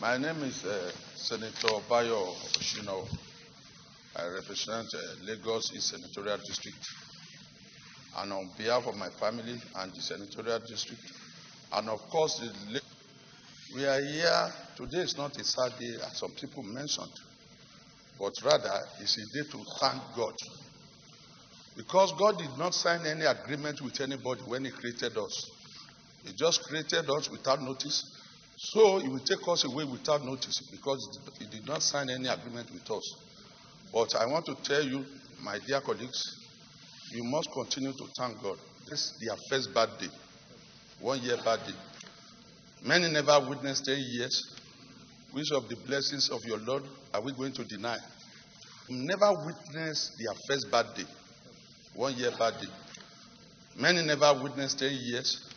My name is Senator Bayo Oshino. I represent Lagos East Senatorial District. And on behalf of my family and the Senatorial District, and of course, we are here. Today is not a sad day, as some people mentioned, but rather it's a day to thank God. Because God did not sign any agreement with anybody when He created us. He just created us without notice. So He will take us away without notice because He did not sign any agreement with us. But I want to tell you, my dear colleagues, you must continue to thank God. This is their first birthday, 1 year birthday. Many never witnessed 10 years. Which of the blessings of your Lord are we going to deny? Never witnessed their first birthday, 1 year birthday. Many never witnessed 10 years.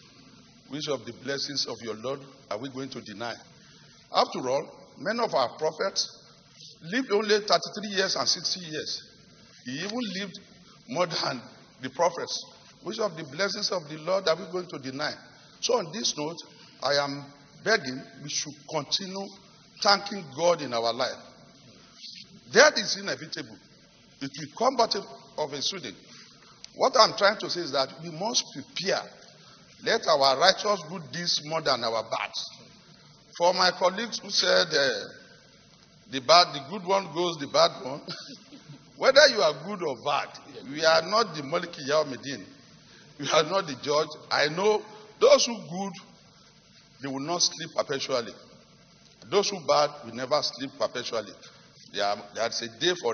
Which of the blessings of your Lord are we going to deny? After all, many of our prophets lived only 33 years and 60 years. He even lived more than the prophets. Which of the blessings of the Lord are we going to deny? So on this note, I am begging we should continue thanking God in our life. Death is inevitable. It will come out of a student. What I'm trying to say is that we must prepare. Let our righteous good deeds more than our bad. For my colleagues who said the good one goes, the bad one, whether you are good or bad, we are not the Maliki Yawmedin. We are not the judge. I know those who good, they will not sleep perpetually. Those who bad will never sleep perpetually. There's a day for them.